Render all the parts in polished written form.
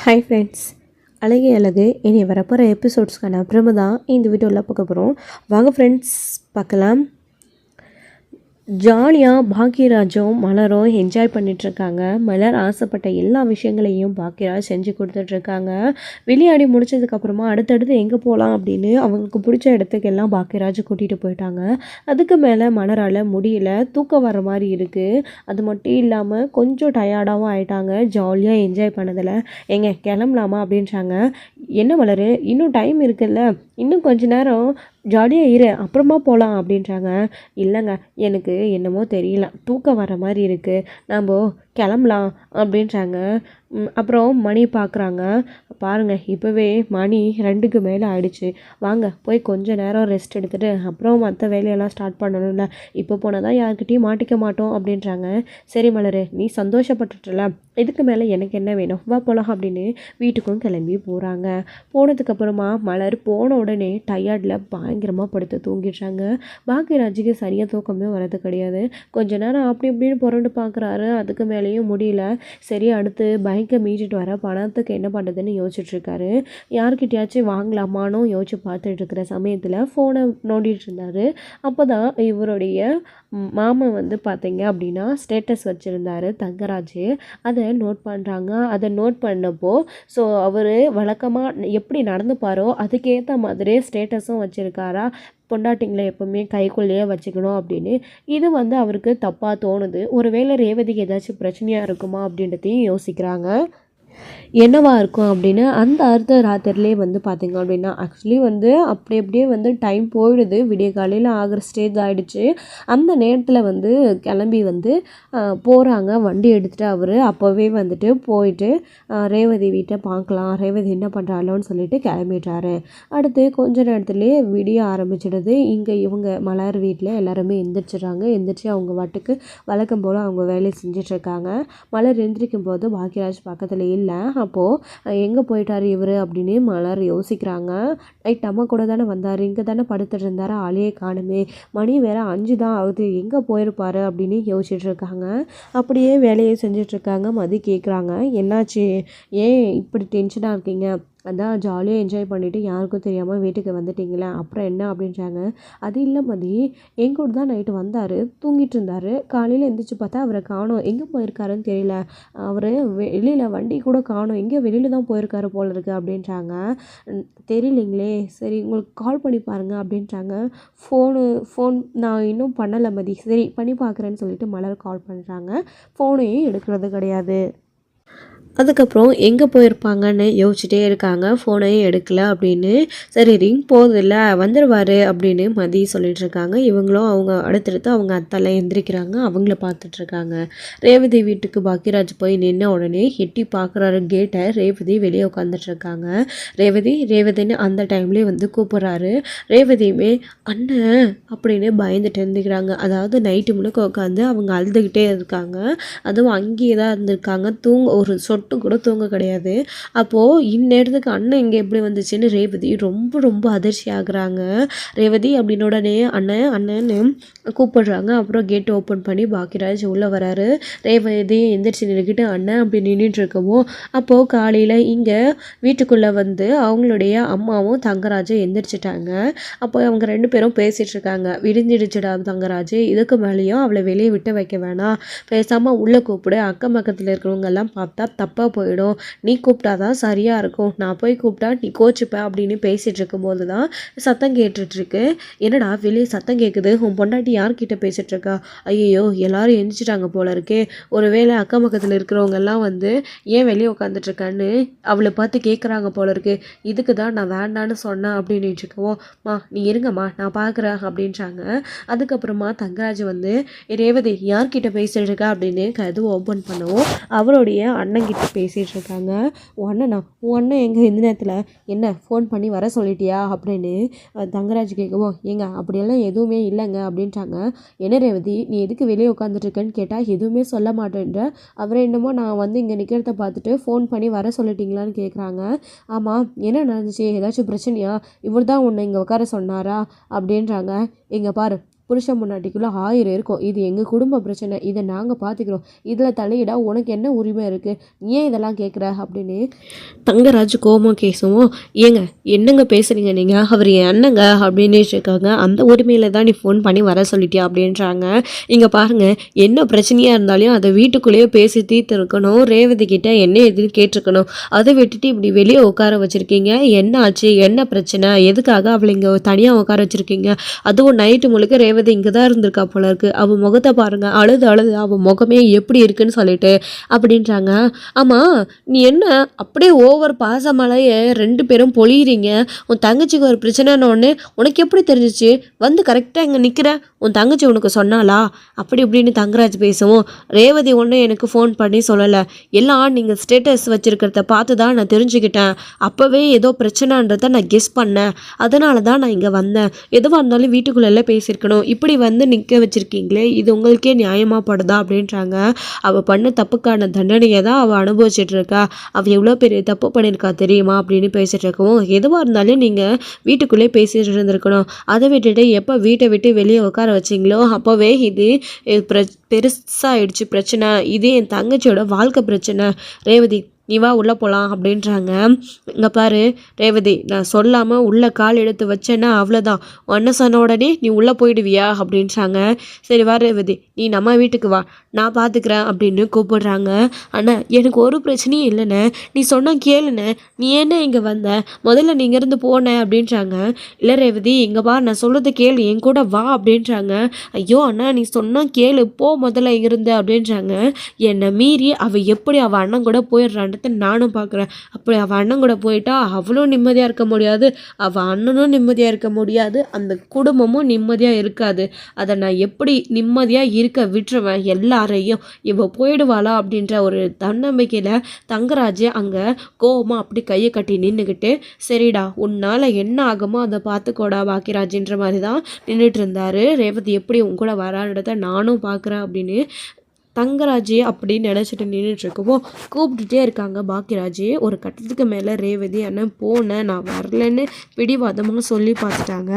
Hi friends, அழகே அழகு இனி வரப்போகிற எபிசோட்ஸ்க்கான அப்புறமா தான் இந்த வீடியோவில் பார்க்க போகிறோம். வாங்க ஃப்ரெண்ட்ஸ் பார்க்கலாம். ஜாலியாக பாக்யராஜும் மலரும் என்ஜாய் பண்ணிகிட்ருக்காங்க. மலர் ஆசைப்பட்ட எல்லா விஷயங்களையும் பாக்யராஜ் செஞ்சு கொடுத்துட்ருக்காங்க. விளையாடி முடிச்சதுக்கப்புறமா அடுத்தடுத்து எங்கே போகலாம் அப்படின்னு அவங்களுக்கு பிடிச்ச இடத்துக்கு எல்லாம் பாக்யராஜ் கூட்டிகிட்டு போயிட்டாங்க. அதுக்கு மேலே மலரால் முடியல, தூக்கம் வர மாதிரி இருக்குது. அது மட்டும் இல்லாமல் கொஞ்சம் டயர்டாகவும் ஆயிட்டாங்க ஜாலியாக என்ஜாய் பண்ணதில். எங்க கிளம்பலாமா அப்படின்றாங்க. என்ன மலர், இன்னும் டைம் இருக்குல்ல, இன்னும் கொஞ்ச நேரம் ஜாலியாக இரு, அப்புறமா போகலாம் அப்படின்றாங்க. இல்லைங்க, எனக்கு என்னமோ தெரியல, தூக்கம் வர மாதிரி இருக்குது, நம்ம கிளம்பலாம் அப்படின்றாங்க. அப்புறம் மணி பார்க்குறாங்க. பாருங்கள், இப்போவே மணி 2க்கு மேலே ஆயிடுச்சு. வாங்க போய் கொஞ்ச நேரம் ரெஸ்ட் எடுத்துகிட்டு அப்புறம் மற்ற வேலையெல்லாம் ஸ்டார்ட் பண்ணணும்ல, இப்போ போனால் தான் யார்கிட்டையும் மாட்டிக்க மாட்டோம் அப்படின்றாங்க. சரி மலர், நீ சந்தோஷப்பட்டுட்டல, இதுக்கு மேலே எனக்கு என்ன வேணும், வா போகலாம் அப்படின்னு வீட்டுக்கும் கிளம்பி போகிறாங்க. போனதுக்கப்புறமா மலர் போன உடனே டயர்டில் பயங்கரமாக படுத்து தூங்கிடுறாங்க. பாக்யராஜுக்கு சரியாக தூக்கமே வரது கிடையாது. கொஞ்ச நேரம் அப்படி இப்படின்னு புரண்டு பார்க்குறாரு, அதுக்கு மேலேயும் முடியல. சரி, அடுத்து பைக்கை மீட்டுட்டு வர பணத்துக்கு என்ன பண்ணுறதுன்னு யோசிச்சுட்ருக்காரு. யார்கிட்டயாச்சும் வாங்கலாமான்னு யோசிச்சு பார்த்துட்டு இருக்கிற சமயத்தில் ஃபோனை நோண்டிகிட்டு இருந்தார். அப்போ தான் இவருடைய மாமன் வந்து பார்த்தீங்க அப்படின்னா ஸ்டேட்டஸ் வச்சுருந்தாரு தங்கராஜ். அதை நோட் பண்ணுறாங்க. அதை நோட் பண்ணப்போ ஸோ அவர் வழக்கமாக எப்படி நடந்துப்பாரோ அதுக்கேற்ற மாதிரி ஸ்டேட்டஸும் வச்சுருக்காரா, பொண்டாட்டிங்களை எப்போவுமே கைக்குள்ளேயே வச்சுக்கணும் அப்படின்னு. இது வந்து அவருக்கு தப்பாக தோணுது. ஒருவேளை ரேவதிக்கு ஏதாச்சும் பிரச்சனையாக இருக்குமா அப்படின்றதையும் யோசிக்கிறாங்க. என்னவா இருக்கும் அப்படின்னு அந்த அர்த்த ராத்திரிலே வந்து பார்த்திங்க அப்படின்னா ஆக்சுவலி வந்து அப்படி அப்படியே வந்து டைம் போயிடுது. விடிய காலையில் ஆகிற ஸ்டேஜ் ஆகிடுச்சு. அந்த நேரத்தில் வந்து கிளம்பி வந்து போகிறாங்க வண்டி எடுத்துகிட்டு. அவர் அப்போவே வந்துட்டு போயிட்டு ரேவதி வீட்டை பார்க்கலாம், ரேவதி என்ன பண்ணுறாளோன்னு சொல்லிட்டு கிளம்பிடுறாரு. அடுத்து கொஞ்ச நேரத்துலேயே விடிய ஆரம்பிச்சிடுது. இங்கே இவங்க மலர் வீட்டில் எல்லாருமே எந்திரிச்சிடுறாங்க. எந்திரிச்சு அவங்க வாட்டுக்கு வழக்கம் போல் அவங்க வேலையை செஞ்சிட்ருக்காங்க. மலர் எந்திரிக்கும் போது பாக்யராஜ் பக்கத்தில் இல்லை. அப்போது எங்கே போயிட்டார் இவர் அப்படின்னு மலர் யோசிக்கிறாங்க. நைட் அம்மா கூட தானே வந்தார், இங்கே தானே படுத்துட்டு இருந்தார், ஆளையே காணுமே, மணி வேறு 5 தான் ஆகுது, எங்கே போயிருப்பார் அப்படின்னு யோசிச்சுட்ருக்காங்க. அப்படியே வேலையை செஞ்சிட்ருக்காங்க. மதி கேட்குறாங்க, என்னாச்சு, ஏன் இப்படி டென்ஷனாக இருக்கீங்க, அதான் ஜாலியாக என்ஜாய் பண்ணிவிட்டு யாருக்கும் தெரியாமல் வீட்டுக்கு வந்துட்டிங்களே, அப்புறம் என்ன அப்படின்றாங்க. அது இல்லை மதி, என் கூட தான் நைட்டு வந்தார், தூங்கிட்டு இருந்தார், காலையில் எழுந்திரிச்சு பார்த்தா அவரை காணோம், எங்கே போயிருக்காருன்னு தெரியல, அவர் வெளியில் வண்டி கூட காணோம், எங்கேயோ வெளியில் தான் போயிருக்காரு போல இருக்குது அப்படின்றாங்க. தெரியலிங்களே, சரி உங்களுக்கு கால் பண்ணி பாருங்கள் அப்படின்றாங்க. ஃபோன் நான் இன்னும் பண்ணலை மதி, சரி பண்ணி பார்க்குறேன்னு சொல்லிட்டு மலர் கால் பண்ணுறாங்க. ஃபோனையும் எடுக்கிறது கிடையாது. அதுக்கப்புறம் எங்கே போயிருப்பாங்கன்னு யோசிச்சுட்டே இருக்காங்க. ஃபோனையும் எடுக்கலை அப்படின்னு. சரி ரிங் போகுதில்ல, வந்துடுவார் அப்படின்னு மதி சொல்லிகிட்ருக்காங்க. இவங்களும் அவங்க அடுத்தடுத்து அவங்க அத்தெல்லாம் எந்திரிக்கிறாங்க. அவங்கள பார்த்துட்ருக்காங்க. ரேவதி வீட்டுக்கு பாக்யராஜ் போய் நின்ன உடனே எட்டி பார்க்குறாரு கேட்டை. ரேவதி வெளியே உட்காந்துட்ருக்காங்க. ரேவதின்னு அந்த டைம்லேயே வந்து கூப்பிட்றாரு. ரேவதியுமே அண்ணன் அப்படின்னு பயந்துட்டு இருந்துக்கிறாங்க. அதாவது நைட்டு முழுக்க உட்காந்து அவங்க அழுதுகிட்டே இருக்காங்க. அதுவும் அங்கேயே தான் இருந்திருக்காங்க. ஒரு சொட்டு கூட தூங்க கிடையாது. அப்போது இந்நேரத்துக்கு அண்ணன் இங்கே எப்படி வந்துச்சுன்னு ரேவதி ரொம்ப ரொம்ப அதிர்ச்சி ஆகுறாங்க. ரேவதி அப்படின்னு உடனே அண்ணன்னு கூப்பிடுறாங்க. அப்புறம் கேட் ஓப்பன் பண்ணி பாக்யராஜ் உள்ளே வராரு. ரேவதி எந்திரிச்சு நின்றுக்கிட்டு அண்ணன் அப்படி நின்றுட்டு இருக்கவோ அப்போது காலையில் இங்கே வீட்டுக்குள்ளே வந்து அவங்களுடைய அம்மாவும் தங்கராஜும் எந்திரிச்சிட்டாங்க. அப்போ அவங்க 2 பேரும் பேசிகிட்டு இருக்காங்க. விடிஞ்சிடுச்சுடா தங்கராஜ், இதுக்கு மேலேயும் அவளை வெளியே விட்டு வைக்க வேணாம், பேசாமல் உள்ளே கூப்பிடு, அக்கம் பக்கத்தில் இருக்கிறவங்க எல்லாம் பார்த்தா தப்பாக போயிடும், நீ கூப்பிட்டா தான் சரியாக இருக்கும், நான் போய் கூப்பிட்டா நீ கோச்சிப்ப அப்படின்னு பேசிகிட்டு இருக்கும்போது தான் சத்தம் கேட்டுட்ருக்கு. என்னடா வெளியே சத்தம் கேட்குது, உன் பொண்டாட்டி யார்கிட்ட பேசிகிட்டு இருக்கா, ஐயோ எல்லாரும் எழுந்திரிச்சிட்டாங்க போல இருக்கே, ஒருவேளை அக்கம் பக்கத்தில் இருக்கிறவங்க எல்லாம் வந்து ஏன் வெளியே உட்காந்துட்ருக்கான்னு அவளை பார்த்து கேட்குறாங்க போல இருக்கு, இதுக்கு தான் நான் வேண்டான்னு சொன்னேன் அப்படின்னு இருக்கவும், மா நீ இருங்கம்மா நான் பார்க்குறேன் அப்படின்றாங்க. அதுக்கப்புறமா தங்கராஜ் வந்து ரேவதி யார்கிட்ட பேசிகிட்டு இருக்கா அப்படின்னு கதவு ஓப்பன் பண்ணவும் அவருடைய அண்ணங்கிட்ட பேசிகிட்டு இருக்காங்க. உன் அண்ணன் எங்கே இந்த நேரத்தில், என்ன ஃபோன் பண்ணி வர சொல்லிட்டியா அப்படின்னு தங்கராஜ் கேட்கவும், ஏங்க அப்படியெல்லாம் எதுவுமே இல்லைங்க அப்படின்ட்டாங்க. என்ன ரேவதி நீ எதுக்கு வெளியே உட்காந்துட்ருக்கேன்னு கேட்டால் எதுவுமே சொல்ல மாட்டேன்ற, அவரை என்னமோ நான் வந்து இங்கே நிற்கிறத பார்த்துட்டு ஃபோன் பண்ணி வர சொல்லிட்டீங்களான்னு கேட்குறாங்க. ஆமாம் என்ன நடந்துச்சு, ஏதாச்சும் பிரச்சனையா, இவர் தான் உன்னை இங்கே உட்கார சொன்னாரா அப்படின்றாங்க. இங்கே பாரு, புருஷன் முன்னாடிக்குள்ளே 1000 இருக்கும். இது எங்கள் குடும்ப பிரச்சனை, இதை நாங்கள் பார்த்துக்கிறோம், இதில் தலையிட உனக்கு என்ன உரிமை இருக்குது, ஏன் இதெல்லாம் கேட்குற அப்படின்னு தங்கராஜ் கோபம் கேசவும், ஏங்க என்னங்க பேசுகிறீங்க நீங்கள், அவர் என் அண்ணங்க அப்படின்னு இருக்காங்க, அந்த உரிமையில் தான் நீ ஃபோன் பண்ணி வர சொல்லிட்டியா அப்படின்றாங்க. இங்கே பாருங்கள், என்ன பிரச்சனையாக இருந்தாலும் அதை வீட்டுக்குள்ளேயே பேசி தீர்த்து இருக்கணும், ரேவதி கிட்ட என்ன எதுன்னு கேட்டிருக்கணும். அதை விட்டுட்டு இப்படி வெளியே உட்கார வச்சுருக்கீங்க, என்ன ஆச்சு, என்ன பிரச்சனை, எதுக்காக அவளை இங்கே தனியாக உட்கார வச்சுருக்கீங்க, அதுவும் நைட்டு முழுக்க ரேவதி இங்கே தான் இருந்திருக்கா போல இருக்கு, அவள் முகத்தை பாருங்கள், அழுது அவள் முகமே எப்படி இருக்குன்னு சொல்லிட்டு அப்படின்றாங்க. ஆமாம், நீ என்ன அப்படியே ஓவர் பாசமலையே 2 பேரும் பொழியிறீங்க, உன் தங்கச்சிக்கு ஒரு பிரச்சனைன்னு உனக்கு எப்படி தெரிஞ்சிச்சு, வந்து கரெக்டாக இங்கே நிற்கிற, உன் தங்கச்சி உனக்கு சொன்னாலா அப்படி இப்படின்னு தங்கராஜ் பேசவும், ரேவதி ஒன்று எனக்கு ஃபோன் பண்ணி சொல்லலை, எல்லாம் நீங்கள் ஸ்டேட்டஸ் வச்சுருக்கிறத பார்த்து தான் நான் தெரிஞ்சுக்கிட்டேன், அப்போவே ஏதோ பிரச்சனைன்றதை நான் கெஸ் பண்ணேன், அதனால தான் நான் இங்கே வந்தேன், எதுவாக இருந்தாலும் வீட்டுக்குள்ளே பேசியிருக்கணும், இப்படி வந்து நிற்க வச்சுருக்கீங்களே இது உங்களுக்கே நியாயமாக படுதா அப்படின்றாங்க. அவள் பண்ண தப்புக்கான தண்டனையை தான் அவள் அனுபவிச்சுட்டு இருக்கா, அவள் எவ்வளோ பெரிய தப்பு பண்ணியிருக்கா தெரியுமா அப்படின்னு பேசிகிட்டு இருக்கவும், எதுவாக இருந்தாலும் நீங்கள் வீட்டுக்குள்ளே பேசிட்டு இருந்திருக்கணும், அதை விட்டுட்டு எப்போ வீட்டை விட்டு வெளியே உட்கார வச்சிங்களோ அப்போவே இது பெருசாகிடுச்சு பிரச்சனை, இது என் தங்கச்சியோட வாழ்க்கை பிரச்சனை, ரேவதி நீ வா உள்ளே போகலாம் அப்படின்றாங்க. இங்கே பாரு ரேவதி, நான் சொல்லாமல் உள்ளே கால் எடுத்து வச்சேன்னா அவ்வளோதான், ஒன்றை சொன்ன உடனே நீ உள்ளே போயிடுவியா அப்படின்றாங்க. சரி வா ரேவதி, நீ நம்ம வீட்டுக்கு வா, நான் பார்த்துக்கிறேன் அப்படின்னு கூப்பிடுறாங்க. அண்ணா எனக்கு ஒரு பிரச்சனையும் இல்லைண்ணே, நீ சொன்ன கேளுண்ணே, நீ என்ன இங்கே வந்த, முதல்ல நீ இங்கேருந்து போனேன் அப்படின்றாங்க. இல்லை ரேவதி இங்கே வா, நான் சொல்கிறத கேளு, என் கூட வா அப்படின்றாங்க. ஐயோ அண்ணா நீ சொன்ன கேளு, போ முதல்ல இருந்து அப்படின்றாங்க. என்னை மீறி அவள் எப்படி அவள் அண்ணன் கூட போயிடுறான் நானும் பார்க்குறேன், அப்படி அவள் அண்ணன் கூட போயிட்டா அவளும் நிம்மதியாக இருக்க முடியாது, அவள் அண்ணனும் நிம்மதியாக இருக்க முடியாது, அந்த குடும்பமும் நிம்மதியாக இருக்காது, அதை நான் எப்படி நிம்மதியாக இருக்க விட்டுருவேன் எல்லாரையும், இவ போயிடுவாளா அப்படின்ற ஒரு தன்னம்பிக்கையில் தங்கராஜ் அங்கே கோவமாக அப்படி கையை கட்டி நின்றுக்கிட்டு, சரிடா உன்னால் என்ன ஆகுமோ அதை பார்த்துக்கோடா பாக்கியராஜ்ன்ற மாதிரி தான் நின்றுட்டு இருந்தார். ரேவதி எப்படி உன் கூட வரான்றத நானும் பார்க்குறேன் அப்படின்னு தங்கராஜ் அப்படின்னு நினச்சிட்டு நின்றுட்டுருக்கவோ கூப்பிட்டுட்டே இருக்காங்க பாக்கியராஜ். ஒரு கட்டத்துக்கு மேலே ரேவதி அண்ணன் போனேன் நான் வரலன்னு பிடிவாதமாக சொல்லி பார்த்துட்டாங்க.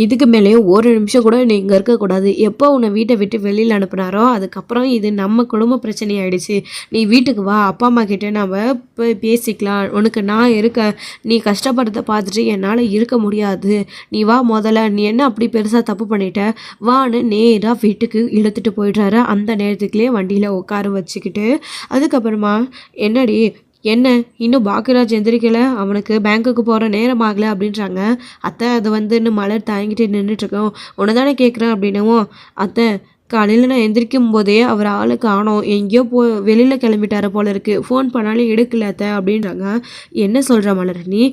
இதுக்கு மேலேயும் ஒரு நிமிஷம் கூட நீ இங்கே இருக்கக்கூடாது, எப்போ உன்னை வீட்டை விட்டு வெளியில் அனுப்புனாரோ அதுக்கப்புறம் இது நம்ம குடும்ப பிரச்சனை ஆகிடுச்சு, நீ வீட்டுக்கு வா, அப்பா அம்மா கிட்டே நம்ம போய் பேசிக்கலாம், உனக்கு நான் இருக்க, நீ கஷ்டப்படுறத பார்த்துட்டு என்னால் இருக்க முடியாது, நீ வா முதல்ல, நீ என்ன அப்படி பெருசாக தப்பு பண்ணிட்ட வான்னு நேராக வீட்டுக்கு இழுத்துட்டு போயிடுறாரு. அந்த நேரத்துக்குள்ளேயே வண்டியில் உட்கார வச்சுக்கிட்டு அதுக்கப்புறமா என்னடி என்ன இன்னும் பாக்கியராஜ் எந்திரிக்கலை, அவனுக்கு பேங்க்குக்கு போகிற நேரம் ஆகலை அப்படின்றாங்க. அத்தை அது வந்துன்னு மலர் தாங்கிட்டு நின்றுட்டுருக்கோம், உன்னை தானே கேட்குறேன் அப்படின்னவும், அத்தை காலையில் நான் எந்திரிக்கும் போதே அவர் ஆளு காணோம், எங்கேயோ வெளியில் கிளம்பிட்டார போல இருக்குது, ஃபோன் பண்ணாலும் எடுக்கல அத்தை அப்படின்றாங்க. என்ன சொல்கிற மலர் நீ,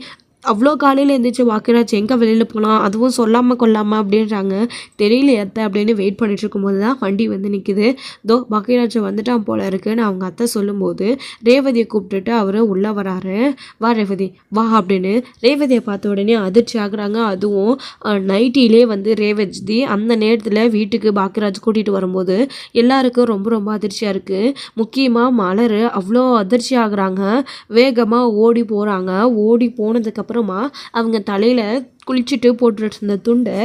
அவ்வளோ காலையில் எழுந்திரிச்சு பாக்கியராஜ் எங்கே வெளியில் போகலாம், அதுவும் சொல்லாமல் கொள்ளாமல் அப்படின்றாங்க. தெரியல அத்தை அப்படின்னு வெயிட் பண்ணிட்டு இருக்கும்போது தான் வண்டி வந்து நிற்குது. தோ பாக்கியராஜ் வந்துட்டான் போல இருக்குன்னு அவங்க அத்தை சொல்லும்போது ரேவதியை கூப்பிட்டுட்டு அவர் உள்ளே வராரு. வா ரேவதி வா அப்படின்னு ரேவதியை பார்த்த உடனே அதிர்ச்சி ஆகுறாங்க. அதுவும் நைட்டிலே வந்து ரேவதி அந்த நேரத்தில் வீட்டுக்கு பாக்கியராஜ் கூட்டிகிட்டு வரும்போது எல்லாருக்கும் ரொம்ப ரொம்ப அதிர்ச்சியாக இருக்குது. முக்கியமாக மலர் அவ்வளோ அதிர்ச்சி ஆகுறாங்க. வேகமாக ஓடி போகிறாங்க. ஓடி போனதுக்கப்புறமா அவங்க தலையில் குளிச்சுட்டு போட்டுட்டு இருந்த துண்டை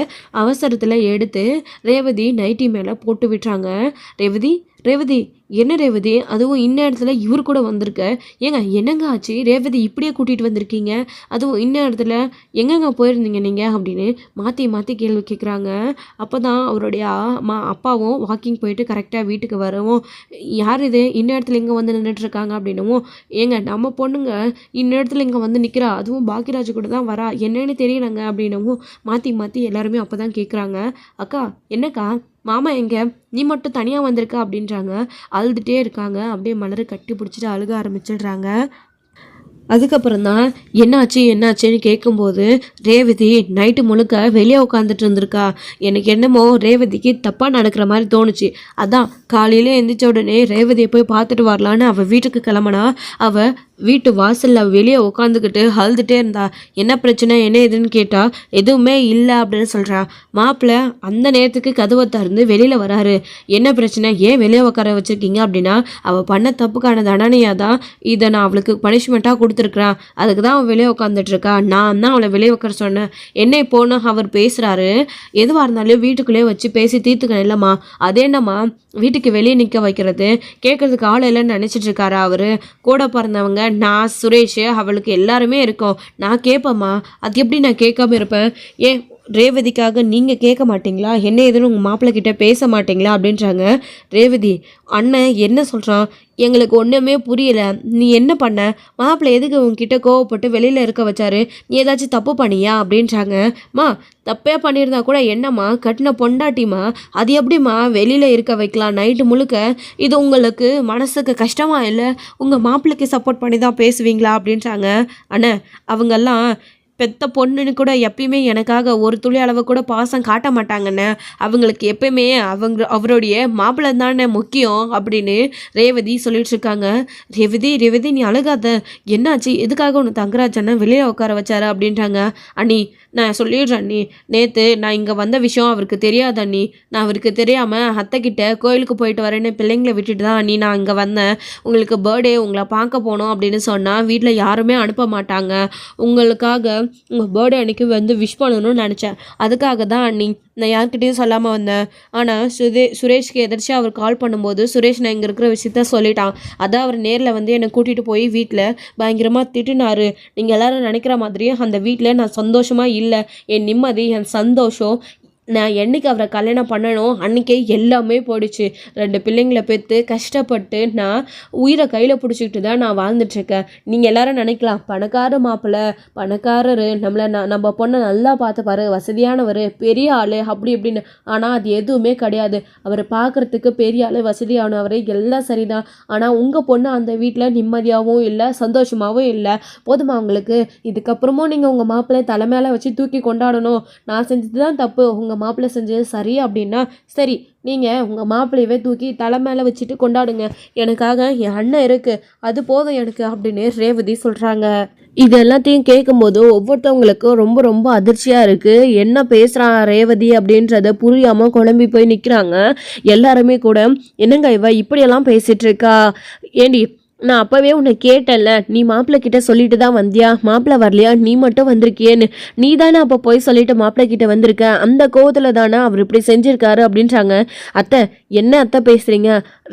அவசரத்தில் எடுத்து ரேவதி நைட்டி மேலே போட்டு விட்டுறாங்க. ரேவதி ரேவதி என்ன ரேவதி, அதுவும் இந்நேரத்தில் இவர் கூட வந்திருக்க, ஏங்க என்னங்க ஆச்சு, ரேவதி இப்படியே கூட்டிகிட்டு வந்திருக்கீங்க, அதுவும் இந்நேரத்தில் எங்கெங்க போயிருந்தீங்க நீங்கள் அப்படின்னு மாற்றி மாற்றி கேள்வி கேட்குறாங்க. அப்போ தான் அவருடைய அப்பாவும் வாக்கிங் போயிட்டு கரெக்டாக வீட்டுக்கு வரவும், யார் இது இந்நேரத்தில் இங்கே வந்து நின்றுட்டுருக்காங்க அப்படின்னவும், ஏங்க நம்ம பொண்ணுங்க இந்நேரத்தில் இங்கே வந்து நிற்கிறா, அதுவும் பாக்கியராஜ் கூட தான் வரா, என்னன்னு தெரியலங்க அப்படின்னவும் மாற்றி மாற்றி எல்லாருமே அப்போ தான் கேட்குறாங்க. அக்கா என்னக்கா மாமா எங்கே, நீ மட்டும் தனியாக வந்திருக்க அப்படின்றாங்க. அழுதுகிட்டே இருக்காங்க. அப்படியே மலரை கட்டி பிடிச்சிட்டு அழுக ஆரம்பிச்சிடுறாங்க. அதுக்கப்புறம் தான் என்னாச்சுன்னு கேட்கும்போது ரேவதி நைட்டு முழுக்க வெளியே உட்காந்துட்டு இருந்திருக்கா, எனக்கு என்னமோ ரேவதிக்கு தப்பாக நடக்கிற மாதிரி தோணுச்சு, அதான் காலையில் எழுந்திரிச்ச உடனே ரேவதியை போய் பார்த்துட்டு வரலான்னு அவள் வீட்டுக்கு கிளம்புனா அவள் வீட்டு வாசலில் வெளியே உட்காந்துக்கிட்டு அழுதுகிட்டே இருந்தா. என்ன பிரச்சனை என்ன ஏதுன்னு கேட்டால் எதுவுமே இல்லை அப்படின்னு சொல்கிறான். மாப்பிள்ளை அந்த நேரத்துக்கு கதவை திறந்து வெளியில் வராரு. என்ன பிரச்சனை, ஏன் வெளியே உட்கார வச்சுருக்கீங்க அப்படின்னா, அவள் பண்ண தப்புக்கான தண்டனையாக தான் இதை நான் அவளுக்கு பனிஷ்மெண்ட்டாக கொடுத்துருக்குறேன், அதுக்கு தான் அவள் வெளியே உட்காந்துட்ருக்கா, நான் தான் அவளை வெளியே உட்கார சொன்னேன், என்ன இப்போன்னு அவர் பேசுகிறாரு. எதுவாக இருந்தாலும் வீட்டுக்குள்ளேயே வச்சு பேசி தீர்த்துக்கணும் இல்லைம்மா, அது என்னம்மா வீட்டுக்கு வெளியே நிற்க வைக்கிறது, கேட்கறதுக்கு ஆள் இல்லைன்னு நினச்சிட்டு இருக்காரா அவரு, கூட பிறந்தவங்க நான் சுரேஷ் அவளுக்கு எல்லாருமே இருக்கோம், நான் கேட்பேம்மா, அது எப்படி நான் கேட்காம இருப்பேன், ஏன் ரேவதிக்காக நீங்கள் கேட்க மாட்டிங்களா, என்ன ஏதுன்னு உங்கள் மாப்பிள்ளை கிட்ட பேச மாட்டிங்களா அப்படின்றாங்க. ரேவதி அண்ணன் என்ன சொல்கிறான், எங்களுக்கு ஒன்றுமே புரியல, நீ என்ன பண்ண, மாப்பிள்ளை எதுக்கு உங்ககிட்ட கோவப்பட்டு வெளியில் இருக்க வச்சாரு, நீ ஏதாச்சும் தப்பு பண்ணியா அப்படின்றாங்க. மா தப்பே பண்ணியிருந்தா கூட என்னம்மா, கட்டின பொண்டாட்டிமா, அது எப்படிம்மா வெளியில் இருக்க வைக்கலாம் நைட்டு முழுக்க, இது உங்களுக்கு மனசுக்கு கஷ்டமா இல்லை, உங்கள் மாப்பிள்ளைக்கு சப்போர்ட் பண்ணி தான் பேசுவீங்களா அப்படின்றாங்க. அண்ணே அவங்கெல்லாம் பெத்த பொண்ணுன்னு கூட எப்பயுமே எனக்காக ஒரு துளி அளவு கூட பாசம் காட்ட மாட்டாங்கண்ணே, அவங்களுக்கு எப்பயுமே அவருடைய மாப்பிள்ளை தானே முக்கியம் அப்படின்னு ரேவதி சொல்லிட்டு இருக்காங்க. ரேவதி நீ அழுகாத, என்னாச்சு, எதுக்காக ஒன்று தங்கராஜ் அண்ணன் வெளியே உட்கார வச்சாரு அப்படின்றாங்க. அண்ணி நான் சொல்லிடுறேன் அண்ணி, நேற்று நான் இங்கே வந்த விஷயம் அவருக்கு தெரியாது அண்ணி, நான் அவருக்கு தெரியாமல் அத்தைக்கிட்ட கோயிலுக்கு போயிட்டு வரேன்னு பிள்ளைங்களை விட்டுட்டு தான் அண்ணி நான் இங்கே வந்தேன், உங்களுக்கு பர்த்டே உங்களை பார்க்க போனோம் அப்படின்னு சொன்னால் வீட்டில் யாருமே அனுப்ப மாட்டாங்க, உங்களுக்காக உங்கள் பர்த்டே அன்றைக்கி வந்து விஷ் பண்ணணும்னு நினச்சேன், அதுக்காக தான் அண்ணி நான் யார்கிட்டையும் சொல்லாமல் வந்தேன். ஆனால் சுரேஷ்க்கு எதிர்த்து அவர் கால் பண்ணும்போது சுரேஷ் நான் இங்கே இருக்கிற விஷயத்த சொல்லிட்டான், அதான் அவர் நேரில் வந்து என்னை கூட்டிகிட்டு போய் வீட்டில் பயங்கரமாக திட்டுனாரு. நீங்கள் எல்லோரும் நினைக்கிற மாதிரியே அந்த வீட்டில் நான் சந்தோஷமாக இல்லை, என் நிம்மதி என் சந்தோஷம் நான் என்றைக்கு அவரை கல்யாணம் பண்ணணும் அன்றைக்கே எல்லாமே போயிடுச்சு, 2 பிள்ளைங்களை பெற்று கஷ்டப்பட்டு நான் உயிரை கையில் பிடிச்சிக்கிட்டு தான் நான் வாழ்ந்துட்டுருக்கேன். நீங்கள் எல்லாரும் நினைக்கலாம் பணக்கார மாப்பிள்ளை பணக்காரர் நம்ம பொண்ணை நல்லா பார்த்துப்பாரு, வசதியானவர் பெரிய ஆள் அப்படி இப்படின்னு, ஆனால் அது எதுவுமே கிடையாது. அவர் பார்க்குறதுக்கு பெரிய ஆள் வசதியானவர் எல்லாம் சரிதான், ஆனால் உங்கள் பொண்ணு அந்த வீட்டில் நிம்மதியாகவும் இல்லை சந்தோஷமாகவும் இல்லை. போதுமா அவங்களுக்கு, இதுக்கப்புறமும் நீங்கள் உங்கள் மாப்பிள்ளை தலை மேலே வச்சு தூக்கி கொண்டாடணும், நான் செஞ்சது தான் தப்பு, உங்கள் மாப்பிள்ளை செஞ்சது சரி அப்படின்னா சரி, நீங்கள் உங்கள் மாப்பிள்ளையவே தூக்கி தலை மேலே வச்சுட்டு கொண்டாடுங்க, எனக்காக என் அண்ணன் இருக்குது அது போதும் எனக்கு அப்படின்னு ரேவதி சொல்கிறாங்க. இது எல்லாத்தையும் கேட்கும்போது ஒவ்வொருத்தவங்களுக்கும் ரொம்ப ரொம்ப அதிர்ச்சியாக இருக்குது, என்ன பேசுகிறான் ரேவதி அப்படின்றத புரியாமல் குழம்பி போய் நிற்கிறாங்க. எல்லாருமே கூட என்னங்க இவ இப்படியெல்லாம் பேசிகிட்டு இருக்கா, ஏண்டி நான் அப்போவே உன்னை கேட்டேன்ல, நீ மாப்பிள்ளை கிட்ட சொல்லிட்டு தான் வந்தியா, மாப்பிள்ளை வரலையா, நீ மட்டும் வந்திருக்கியேன்னு, நீ தானே அப்போ போய் சொல்லிட்டு மாப்பிள்ளை கிட்ட வந்திருக்க, அந்த கோவத்தில் தானே அவர் இப்படி செஞ்சுருக்காரு அப்படின்றாங்க. அத்தை என்ன அத்தை பேசுகிறீங்க,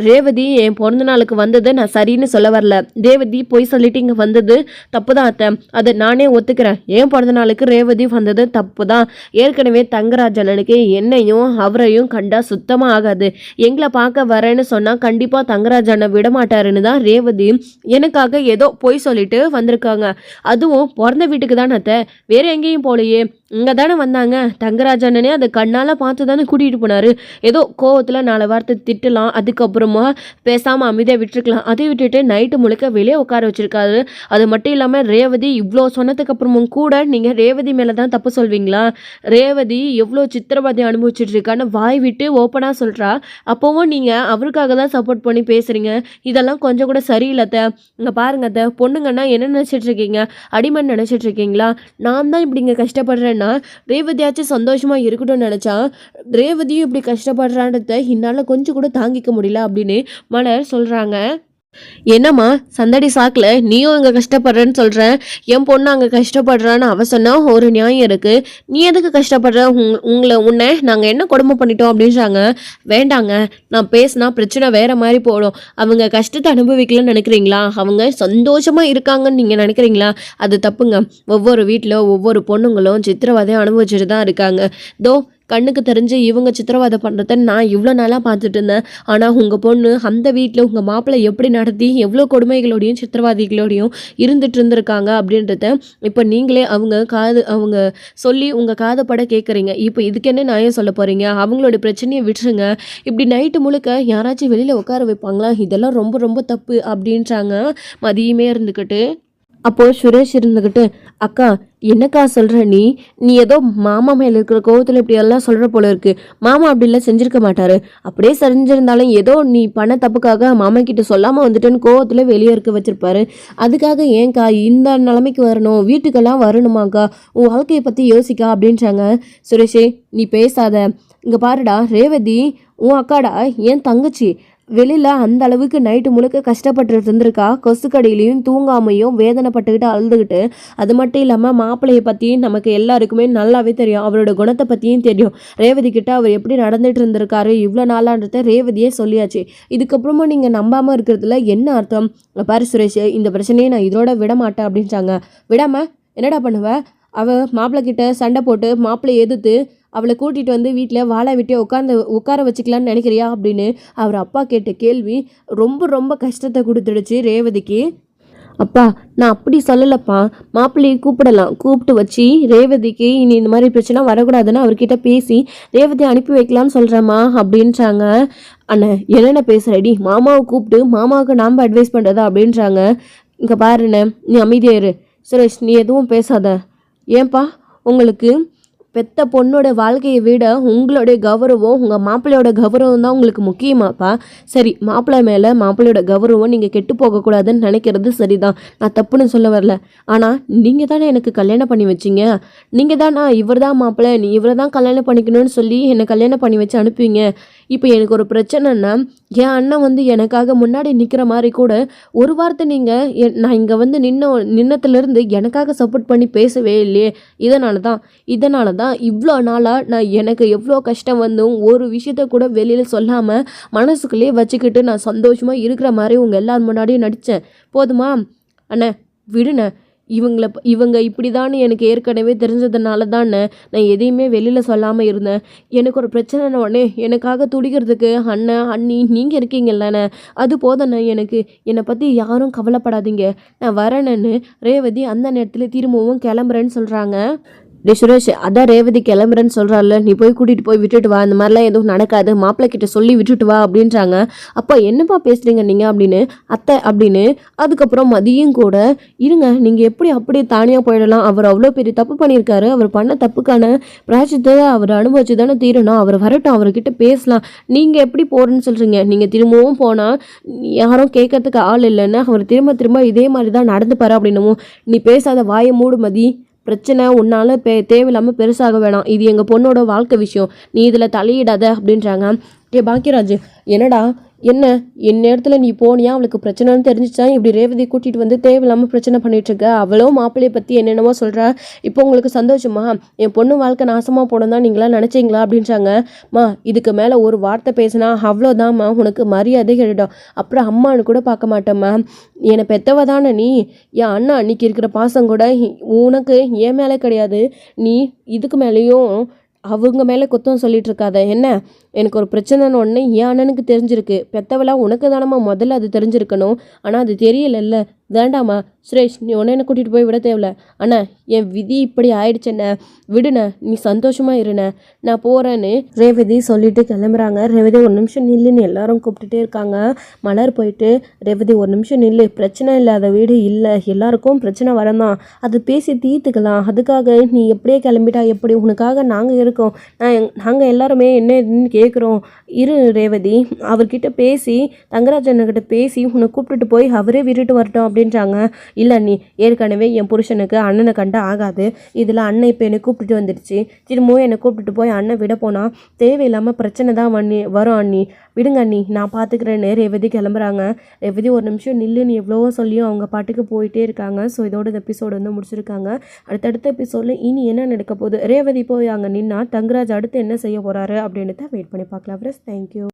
ரேவதி என் பிறந்த நாளுக்கு வந்தது நான் சரின்னு சொல்ல வரல, ரேவதி போய் சொல்லிட்டு இங்கே வந்தது தப்பு தான் அத்தை, அதை நானே ஒத்துக்கிறேன், என் பிறந்த நாளுக்கு ரேவதி வந்தது தப்பு தான், ஏற்கனவே தங்கராஜனுக்கு என்னையும் அவரையும் கண்டா சுத்தமாக ஆகாது, எங்களை பார்க்க வரேன்னு சொன்னால் கண்டிப்பாக தங்கராஜனை விட மாட்டாருன்னு தான் ரேவதி எனக்காக ஏதோ பொய் சொல்லிட்டு வந்திருக்காங்க, அதுவும் பிறந்த வீட்டுக்கு தானே அத்தை, வேற எங்கேயும் போலையே, இங்கே தானே வந்தாங்க, தங்கராஜ் அண்ணனே அதை கண்ணால் பார்த்து தானே கூட்டிகிட்டு போனார், ஏதோ கோவத்தில் 4 வார்த்தை திட்டலாம், அதுக்கப்புறமா பேசாமல் அமைதியாக விட்டுருக்கலாம், அதை விட்டுட்டு நைட்டு முழுக்க வெளியே உட்கார வச்சுருக்காரு. அது மட்டும் இல்லாமல் ரேவதி இவ்வளோ சொன்னதுக்கு அப்புறமும் கூட நீங்கள் ரேவதி மேலே தான் தப்பு சொல்வீங்களா, ரேவதி எவ்வளோ சித்திரவதை அனுபவிச்சுட்டு இருக்கான்னு வாய் விட்டு ஓப்பனாக சொல்கிறா, அப்போவும் நீங்கள் அவருக்காக தான் சப்போர்ட் பண்ணி பேசுகிறீங்க, இதெல்லாம் கொஞ்சம் கூட சரியில்லத்த, இங்கே பாருங்க அத்தை, பொண்ணுங்கன்னா என்ன நினச்சிட்ருக்கீங்க, அடிமன் நினச்சிட்ருக்கீங்களா, நான் தான் இப்படி இங்கே கஷ்டப்படுறேன், ரேவதியாச்சும் சந்தோஷமா இருக்கட்டும்னு நினைச்சா ரேவதியும் இப்படி கஷ்டப்படுறான்றத என்னால கொஞ்சம் கூட தாங்கிக்க முடியல அப்படின்னு மலர் சொல்றாங்க. என்னம்மா சந்தடி சாக்கில் நீயும் அங்கே கஷ்டப்படுறேன்னு சொல்கிறேன், என் பொண்ணு அங்கே கஷ்டப்படுறான்னு அவ சொன்னா ஒரு நியாயம் இருக்குது, நீ எதுக்கு கஷ்டப்படுற, உன்னை நாங்கள் என்ன கொடுமை பண்ணிட்டோம் அப்படின்றாங்க. வேண்டாங்க, நான் பேசினா பிரச்சனை வேறு மாதிரி போடும், அவங்க கஷ்டத்தை அனுபவிக்கலன்னு நினைக்கிறீங்களா, அவங்க சந்தோஷமாக இருக்காங்கன்னு நீங்கள் நினைக்கிறீங்களா, அது தப்புங்க. ஒவ்வொரு வீட்டில் ஒவ்வொரு பொண்ணுங்களும் சித்திரவதையை அனுபவிச்சுட்டு தான் இருக்காங்க. கண்ணுக்கு தெரிஞ்சு இவங்க சித்திரவதை பண்ணுறத நான் இவ்வளோ நாளாக பார்த்துட்டு இருந்தேன், ஆனால் உங்கள் பொண்ணு அந்த வீட்டில் உங்கள் மாப்பிள்ளை எப்படி நடத்தி எவ்வளோ கொடுமைகளோடையும் சித்திரவாதிகளோடையும் இருந்துட்டு இருந்திருக்காங்க அப்படின்றத இப்போ நீங்களே அவங்க சொல்லி உங்கள் காதப்பட கேட்குறீங்க. இப்போ இதுக்கு என்ன நியாயம் சொல்ல போகிறீங்க, அவங்களோட பிரச்சனையை விட்டுருங்க, இப்படி நைட்டு முழுக்க யாராச்சும் வெளியில் உட்கார வைப்பாங்களா, இதெல்லாம் ரொம்ப ரொம்ப தப்பு அப்படின்றாங்க மதியமே இருந்துக்கிட்டு. அப்போது சுரேஷ் இருந்துக்கிட்டு, அக்கா என்னக்கா சொல்கிற நீ ஏதோ மாமா மேலே இருக்கிற கோவத்தில் இப்படி எல்லாம் சொல்கிற போல இருக்கு. மாமா அப்படிலாம் செஞ்சுருக்க மாட்டாரு. அப்படியே செஞ்சிருந்தாலும் ஏதோ நீ பண்ண தப்புக்காக மாமா கிட்ட சொல்லாமல் வந்துட்டேன்னு கோவத்தில் வெளியே இருக்க வச்சிருப்பாரு. அதுக்காக ஏன்க்கா இந்த நிலைமைக்கு வரணும், வீட்டுக்கெல்லாம் வரணுமாக்கா, உன் வாழ்க்கையை பற்றி யோசிக்கா அப்படின்றாங்க. சுரேஷே நீ பேசாத, இங்கே பாருடா ரேவதி உன் அக்காடா, என் தங்கச்சி வெளியில் அந்த அளவுக்கு நைட்டு முழுக்க கஷ்டப்பட்டு இருந்திருக்கா. கொசுக்கடியிலையும் தூங்காமையும் வேதனைப்பட்டுக்கிட்டு அழுதுகிட்டு. அது மட்டும் இல்லாமல் மாப்பிள்ளையை பற்றி நமக்கு எல்லாருக்குமே நல்லாவே தெரியும், அவரோட குணத்தை பற்றியும் தெரியும். ரேவதி கிட்ட அவர் எப்படி நடந்துட்டு இருந்திருக்காரு இவ்வளோ நாளான்றத ரேவதியே சொல்லியாச்சு. இதுக்கப்புறமா நீங்கள் நம்பாமல் இருக்கிறதுல என்ன அர்த்தம்? பாரு சுரேஷ், இந்த பிரச்சனையை நான் இதோட விட மாட்டேன் அப்படின்ட்டாங்க. விடாமல் என்னடா பண்ணுவேன்? அவள் மாப்பிள்ளை கிட்ட சண்டை போட்டு மாப்பிள்ளையை எதிர்த்து அவளை கூட்டிகிட்டு வந்து வீட்டில் வாழை விட்டு உட்கார வச்சுக்கலான்னு நினைக்கிறியா அப்படின்னு அவர் அப்பா கேட்ட கேள்வி ரொம்ப ரொம்ப கஷ்டத்தை கொடுத்துடுச்சு ரேவதிக்கு. அப்பா நான் அப்படி சொல்லலப்பா, மாப்பிள்ளையை கூப்பிட்டு வச்சு ரேவதிக்கு இனி இந்த மாதிரி பிரச்சனை வரக்கூடாதுன்னு அவர்கிட்ட பேசி ரேவதியை அனுப்பி வைக்கலான்னு சொல்கிறேம்மா அப்படின்றாங்க. அண்ணன் என்னென்ன பேசுகிறடி, மாமாவை கூப்பிட்டு மாமாவுக்கு நாம் அட்வைஸ் பண்ணுறதா அப்படின்றாங்க. இங்கே பாருண்ணே நீ அமைதியாயிரு. சுரேஷ் நீ எதுவும் பேசாத. ஏன்பா உங்களுக்கு பெத்த பொண்ணோட வாழ்க்கையை விட உங்களுடைய கௌரவம், உங்கள் மாப்பிள்ளையோட கௌரவம் தான் உங்களுக்கு முக்கியமாப்பா. சரி, மாப்பிள்ளை மேலே மாப்பிள்ளையோட கௌரவம் நீங்கள் கெட்டு போகக்கூடாதுன்னு நினைக்கிறது சரிதான், நான் தப்புன்னு சொல்ல வரல. ஆனால் நீங்கள் தானே எனக்கு கல்யாணம் பண்ணி வச்சிங்க, நீங்கள் தானே இவர் தான் மாப்பிள்ளை, நீ இவரை தான் கல்யாணம் பண்ணிக்கணும்னு சொல்லி என்னை கல்யாணம் பண்ணி வச்சு அனுப்புவீங்க. இப்போ எனக்கு ஒரு பிரச்சனைன்னா என் அண்ணன் வந்து எனக்காக முன்னாடி நிற்கிற மாதிரி கூட ஒரு வார்த்தை நீங்கள் நான் இங்கே வந்து நின்னத்துலேருந்து எனக்காக சப்போர்ட் பண்ணி பேசவே இல்லையே. இதனால தான் இவ்வளோ நாளாக நான் எனக்கு எவ்வளோ கஷ்டம் வந்தும் ஒரு விஷயத்த கூட வெளியில் சொல்லாமல் மனசுக்குள்ளேயே வச்சுக்கிட்டு நான் சந்தோஷமாக இருக்கிற மாதிரி உங்கள் எல்லார் முன்னாடியும் நடித்தேன். போதுமா அண்ணே, விடுண்ணே. இவங்க இப்படி தான் எனக்கு ஏற்கனவே தெரிஞ்சதுனால தானே நான் எதையுமே வெளியில் சொல்லாமல் இருந்தேன். எனக்கு ஒரு பிரச்சனைன உடனே எனக்காக துடிக்கிறதுக்கு அண்ணன் அண்ணி நீங்கள் இருக்கீங்கல்லண்ணே, அது போதண்ணே எனக்கு. என்னை பற்றி யாரும் கவலைப்படாதீங்க, நான் வரேன்னு ரேவதி அந்த நேரத்தில் திரும்பவும் கிளம்புறேன்னு சொல்கிறாங்க. டே சுரேஷ், அதான் ரேவதி கிளம்புறேன்னு சொல்கிறாள்ல, நீ போய் கூட்டிகிட்டு போய் விட்டுட்டு வா, இந்த மாதிரிலாம் எதுவும் நடக்காது, மாப்பிள்ளை கிட்ட சொல்லி விட்டுட்டு வா அப்படின்றாங்க. அப்போ என்னப்பா பேசுகிறீங்க நீங்கள் அப்படின்னு அத்தை அப்படின்னு. அதுக்கப்புறம் மதியம் கூட இருங்க, நீங்கள் எப்படி அப்படியே தானியாக போயிடலாம், அவர் அவ்வளோ பெரிய தப்பு பண்ணியிருக்காரு, அவர் பண்ண தப்புக்கான பிராய்ச்சித்தை அவர் அனுபவிச்சு தானே தீரணும், அவர் வரட்டும், அவர்கிட்ட பேசலாம். நீங்கள் எப்படி போகிறேன்னு சொல்கிறீங்க? நீங்கள் திரும்பவும் போனால் யாரும் கேட்கறதுக்கு ஆள் இல்லைன்னு அவர் திரும்ப இதே மாதிரி தான் நடந்துப்பாரு அப்படின்னும். நீ பேசாத, வாயை மூடு மதி, பிரச்சனை உன்னால் தேவையில்லாமல் பெருசாக வேணாம், இது எங்கள் பொண்ணோட வாழ்க்கை விஷயம், நீ இதில் தலையிடாத அப்படின்றாங்க. பாக்கியராஜ் என்னடா என் நேரத்தில் நீ போனியா, அவளுக்கு பிரச்சனைன்னு தெரிஞ்சிச்சா இப்படி ரேவதி கூட்டிகிட்டு வந்து தேவையில்லாமல் பிரச்சனை பண்ணிகிட்ருக்க, அவளோ மாப்பிள்ளையை பற்றி என்னென்னமோ சொல்கிறா, இப்போ உங்களுக்கு சந்தோஷமா? என் பொண்ணு வாழ்க்கை நாசமாக போனோம் தான் நீங்களாம் நினச்சிங்களா அப்படின்றாங்க. இதுக்கு மேலே ஒரு வார்த்தை பேசினா அவ்வளோதாம்மா, உனக்கு மரியாதை கேட்டுட்டோம், அப்புறம் அம்மானு கூட பார்க்க மாட்டேம்மா. என்னை பெத்தவ தானே நீ, என் அண்ணா அன்னைக்கு இருக்கிற பாசம் கூட உனக்கு என் மேலே கிடையாது. நீ இதுக்கு மேலேயும் அவங்க மேலே குத்தம் சொல்லிட்டு இருக்காத என்ன? எனக்கு ஒரு பிரச்சனைன்னு ஒன்று என் அண்ணனுக்கு தெரிஞ்சிருக்கு, பெத்தவளா உனக்கு தானம்மா முதல்ல அது தெரிஞ்சிருக்கணும், ஆனால் அது தெரியலல்ல. வேண்டாமா சுரேஷ், நீ ஒன்று என்ன கூட்டிகிட்டு போய் விட தேவையில்ல. அண்ணா என் விதி இப்படி ஆயிடுச்சுண்ணே, விடுண்ணே, நீ சந்தோஷமாக இருண்ணே, நான் போகிறேன்னு ரேவதி சொல்லிட்டு கிளம்புறாங்க. ரேவதி ஒரு நிமிஷம் நில்லுன்னு எல்லாரும் கூப்பிட்டுட்டே இருக்காங்க. மலர் போயிட்டு ரேவதி ஒரு நிமிஷம் நில்லு, பிரச்சனை இல்லாத வீடு இல்லை, எல்லாருக்கும் பிரச்சனை வரதான், அது பேசி தீர்த்துக்கலாம், அதுக்காக நீ எப்படியே கிளம்பிட்டா எப்படி? உனக்காக நாங்கள் இருக்கோம், நாங்கள் எல்லாருமே என்ன கேட்குறோம். இரு ரேவதி, அவர்கிட்ட பேசி தங்கராஜ் அண்ணன்கிட்ட பேசி உன்னை கூப்பிட்டுட்டு போய் அவரே விட்டுட்டு வரட்டும் அப்படின்றாங்க. இல்லை நீ ஏற்கனவே என் புருஷனுக்கு அண்ணனை கண்டு ஆகாது, இதில் அண்ணன் இப்போ என்னை கூப்பிட்டுட்டு வந்துடுச்சு, திரும்பவும் என்னை கூப்பிட்டுட்டு போய் அண்ணன் விட போனால் தேவையில்லாமல் பிரச்சனை தான் வரும் அண்ணி, விடுங்க அண்ணி, நான் பார்த்துக்கிறேன்னு ரேவதி கிளம்புறாங்க. ரேவதி ஒரு நிமிஷம் நில்லுன்னு எவ்வளவோ சொல்லியும் அவங்க பாட்டுக்கு போயிட்டே இருக்காங்க. ஸோ இதோட இந்த எபிசோடு வந்து முடிச்சிருக்காங்க. அடுத்தடுத்த எபிசோடில் இனி என்ன நடக்க போகுது, ரேவதி போய் அங்கே நின்னா தங்கராஜ் அடுத்து என்ன செய்ய போகிறாரு அப்படின்னு தான் வெயிட் பண்ணி பார்க்கலாம். Friends, thank you.